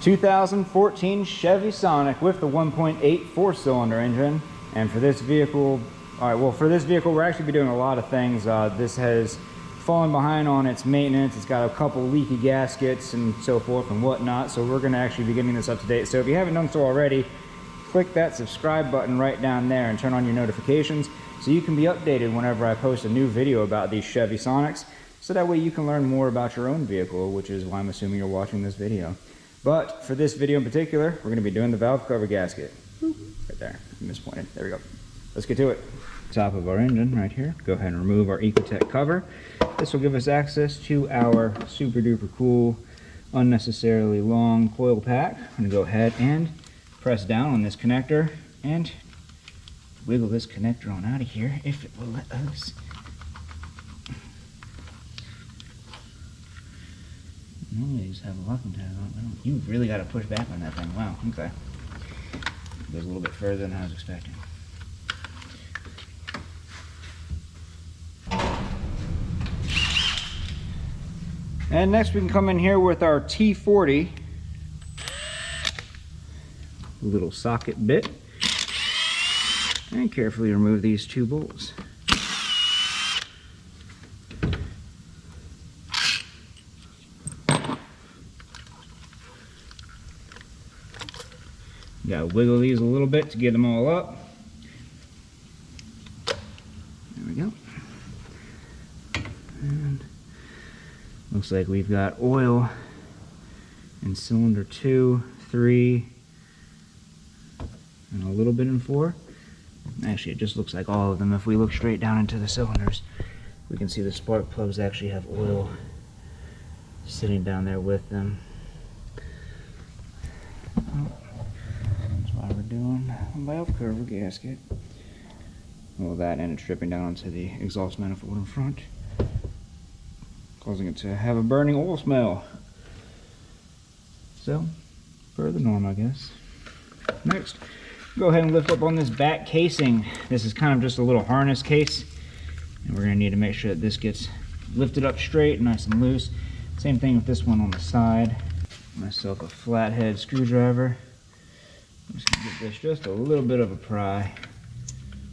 2014 Chevy Sonic with the 1.8 four-cylinder engine. And for this vehicle, for this vehicle we're actually be doing a lot of things. This has fallen behind on its maintenance. It's got a couple leaky gaskets and so forth and whatnot, so we're going to actually be getting this up to date. So if you haven't done so already, click that subscribe button right down there and turn on your notifications so you can be updated whenever I post a new video about these Chevy Sonics, so that way you can learn more about your own vehicle, which is why I'm assuming you're watching this video. But for this video in particular, we're going to be doing the valve cover gasket. Right there, I mispointed. There we go. Let's get to it. Top of our engine right here. Go ahead and remove our ECOTEC cover. This will give us access to our super duper cool, unnecessarily long coil pack. I'm going to go ahead and press down on this connector and wiggle this connector on out of here if it will let us. Normally these have a locking tab on. You really got to push back on that thing. Wow, okay. Goes a little bit further than I was expecting. And next we can come in here with our T40 little socket bit and carefully remove these two bolts. You gotta wiggle these a little bit to get them all up. There we go. And looks like we've got oil in cylinder 2, 3, and a little bit in 4. Actually, it just looks like all of them. If we look straight down into the cylinders, we can see the spark plugs actually have oil sitting down there with them. That's why we're doing a valve cover gasket. Well, that and it's dripping down onto the exhaust manifold in front, causing it to have a burning oil smell. So, per the norm, I guess. Next, go ahead and lift up on this back casing. This is kind of just a little harness case, and we're going to need to make sure that this gets lifted up straight, nice and loose. Same thing with this one on the side. Myself a flathead screwdriver. I'm just going to give this just a little bit of a pry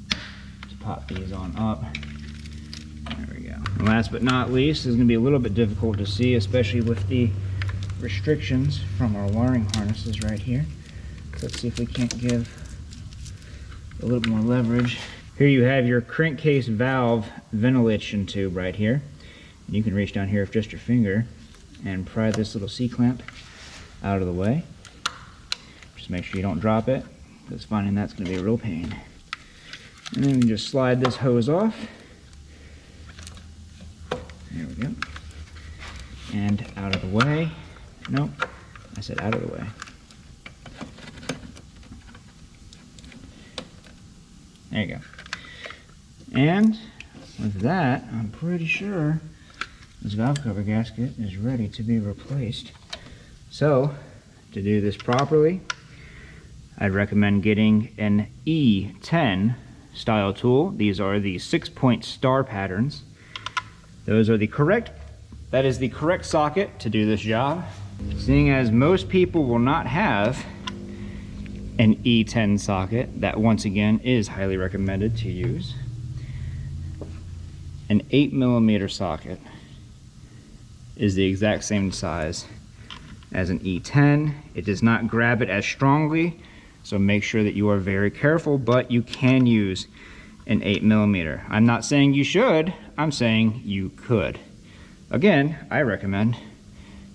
to pop these on up. There we go. And last but not least, is going to be a little bit difficult to see, especially with the restrictions from our wiring harnesses right here. Let's see if we can't give a little bit more leverage. Here you have your crankcase valve ventilation tube right here. And you can reach down here with just your finger and pry this little C-clamp out of the way. Just make sure you don't drop it, because finding that's going to be a real pain. And then we just slide this hose off. There we go. And out of the way. Nope, I said out of the way. There you go. And with that, I'm pretty sure this valve cover gasket is ready to be replaced. So, to do this properly, I'd recommend getting an E10 style tool. These are the 6-point star patterns. Those are the correct, that is the correct socket to do this job. Seeing as most people will not have an E10 socket, that once again is highly recommended to use. An 8mm socket is the exact same size as an E10. It does not grab it as strongly, so make sure that you are very careful, but you can use an 8mm. I'm not saying you should, I'm saying you could. Again, I recommend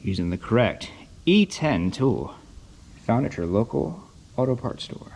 using the correct E10 tool found at your local auto parts store.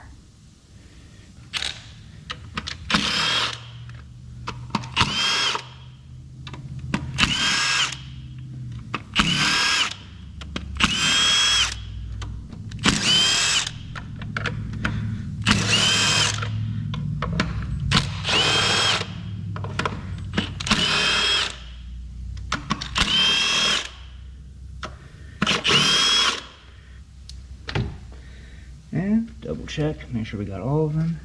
And double check, make sure we got all of them.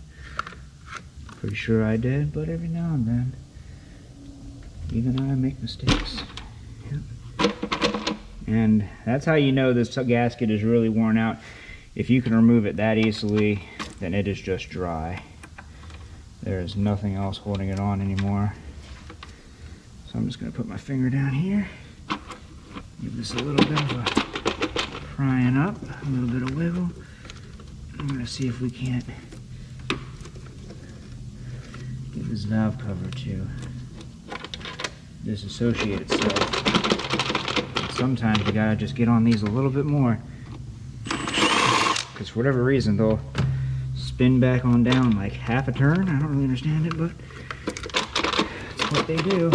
Pretty sure I did, but every now and then, even I make mistakes. Yep. And that's how you know this gasket is really worn out. If you can remove it that easily, then it is just dry. There is nothing else holding it on anymore. So I'm just going to put my finger down here. Give this a little bit of a prying up, a little bit of wiggle. I'm going to see if we can't get this valve cover to disassociate itself. And sometimes you gotta just get on these a little bit more, because for whatever reason they'll spin back on down like half a turn. I don't really understand it, but that's what they do.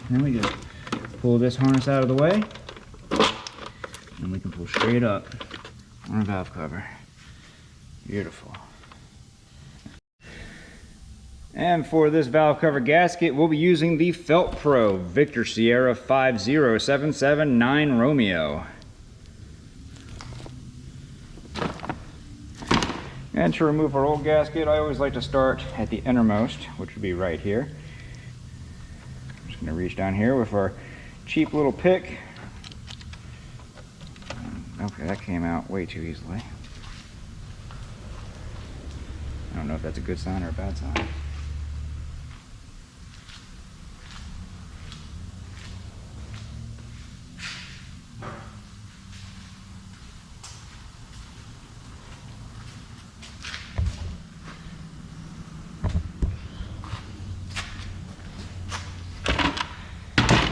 And then we just pull this harness out of the way, and we can pull straight up on our valve cover. Beautiful. And for this valve cover gasket, we'll be using the Felt Pro Victor Sierra 50779 Romeo. And to remove our old gasket, I always like to start at the innermost, which would be right here. I'm just going to reach down here with our cheap little pick. Okay, that came out way too easily. I don't know if that's a good sign or a bad sign.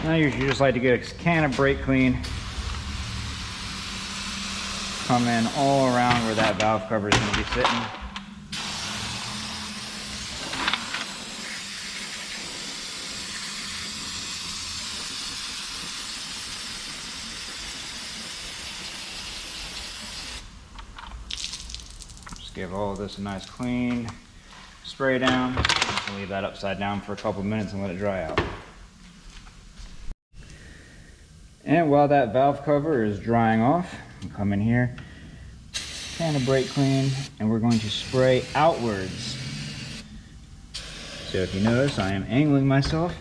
I usually just like to get a can of brake clean, come in all around where that valve cover is going to be sitting. Just give all of this a nice clean spray down. Just leave that upside down for a couple of minutes and let it dry out. And while that valve cover is drying off, we'll come in here, can of brake clean, and we're going to spray outwards. So if you notice, I am angling myself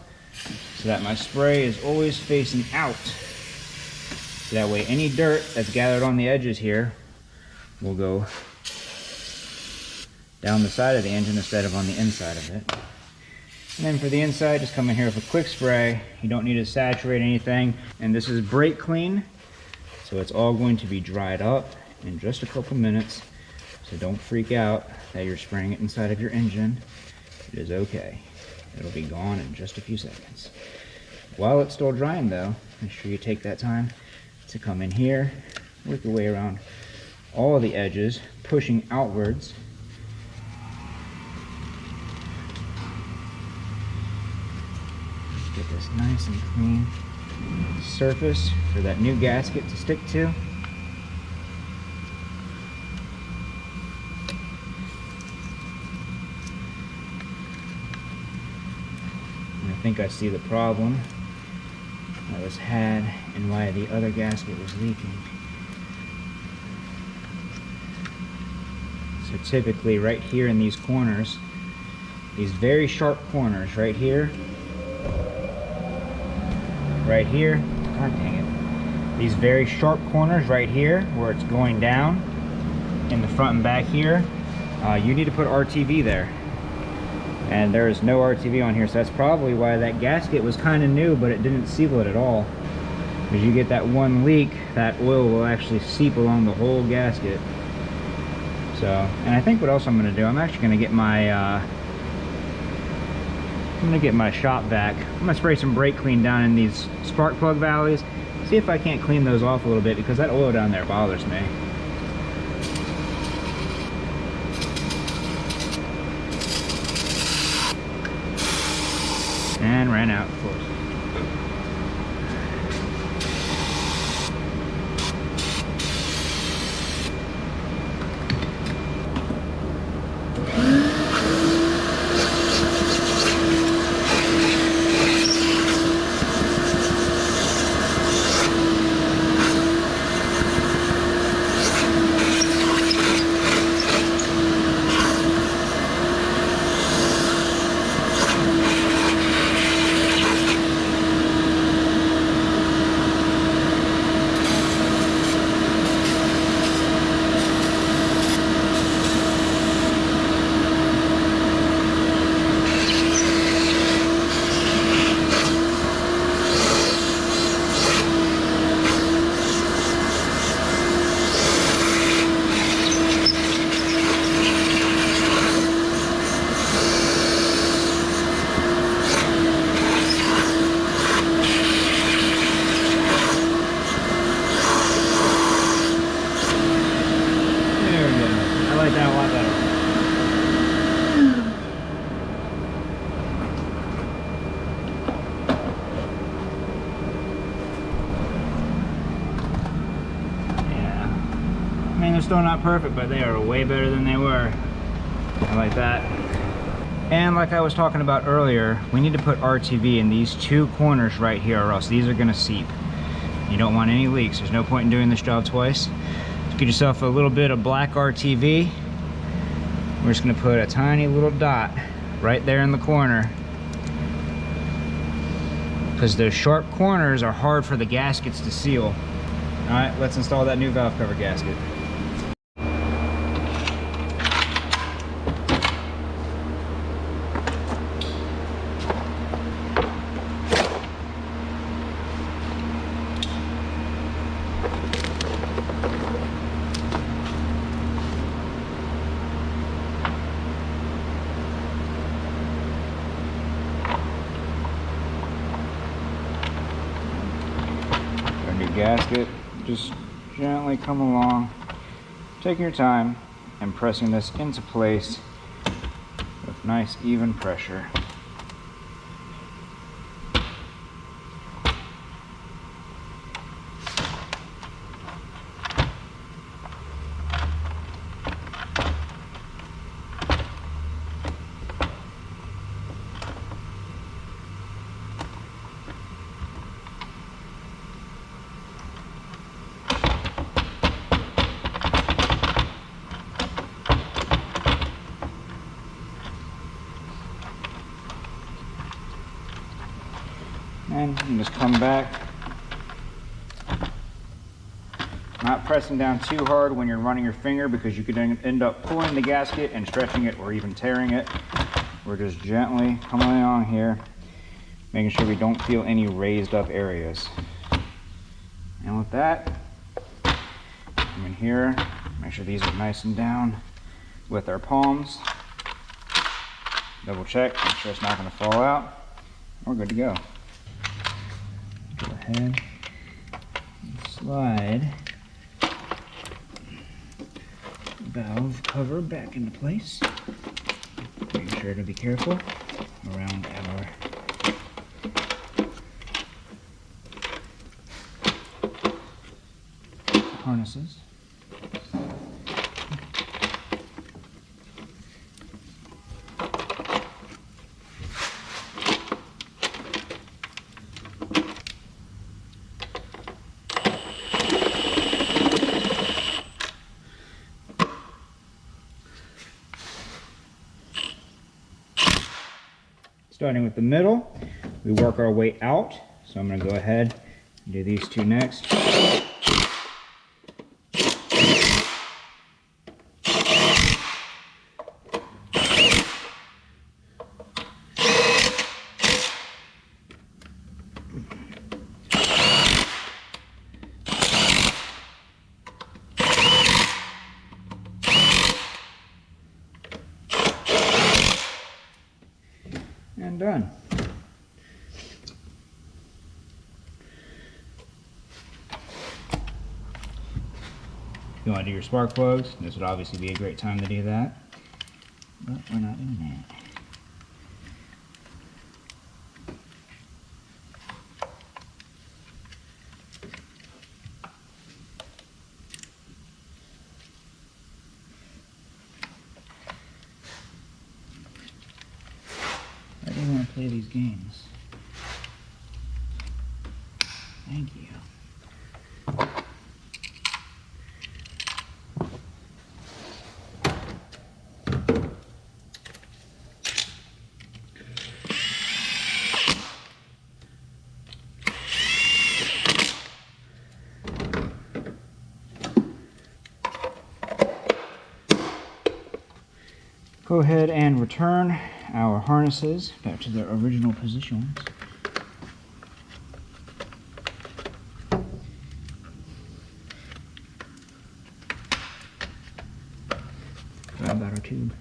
so that my spray is always facing out. So that way any dirt that's gathered on the edges here will go down the side of the engine instead of on the inside of it. And then for the inside, just come in here with a quick spray. You don't need to saturate anything. And this is brake clean, so it's all going to be dried up in just a couple minutes. So don't freak out that you're spraying it inside of your engine. It is okay. It'll be gone in just a few seconds. While it's still drying though, make sure you take that time to come in here, work your way around all the edges, pushing outwards. Get this nice and clean surface for that new gasket to stick to. And I think I see the problem that was had and why the other gasket was leaking. So typically right here in these corners, these very sharp corners right here, god dang it, these very sharp corners right here where it's going down in the front and back here, you need to put RTV there. And there is no RTV on here, so that's probably why that gasket was kind of new, but it didn't seal it at all. Because you get that one leak, that oil will actually seep along the whole gasket. So, and I think what else I'm going to do, I'm actually going to get my shop vac. I'm going to spray some brake clean down in these spark plug valleys, see if I can't clean those off a little bit, because that oil down there bothers me. And ran out, of course. they're still not perfect, but they are way better than they were. I like that. And like I was talking about earlier, we need to put RTV in these two corners right here, or else these are gonna seep. You don't want any leaks. There's no point in doing this job twice. Get yourself a little bit of black RTV. We're just gonna put a tiny little dot right there in the corner, because those sharp corners are hard for the gaskets to seal. All right, let's install that new valve cover gasket. Gasket, just gently come along, taking your time and pressing this into place with nice even pressure. And you can just come back, not pressing down too hard when you're running your finger, because you could end up pulling the gasket and stretching it or even tearing it. We're just gently coming along here, making sure we don't feel any raised up areas. And with that, come in here, make sure these are nice and down with our palms. Double check, make sure it's not going to fall out. We're good to go. Go ahead and slide the valve cover back into place. Making sure to be careful around our harnesses. Starting with the middle, we work our way out. So I'm going to go ahead and do these two next. And done. If you want to do your spark plugs, this would obviously be a great time to do that, but we're not doing that. I do want to play these games. Thank you. Go ahead and return our harnesses back to their original positions. About our tube.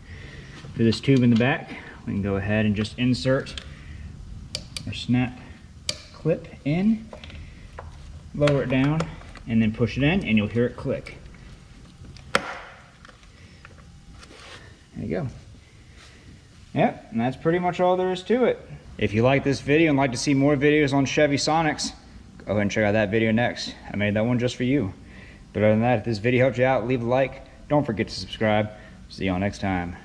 For this tube in the back, we can go ahead and just insert our snap clip in, lower it down, and then push it in, and you'll hear it click. There you go. Yep, and that's pretty much all there is to it. If you like this video and like to see more videos on Chevy Sonics, go ahead and check out that video next. I made that one just for you. But other than that, if this video helped you out, leave a like. Don't forget to subscribe. See y'all next time.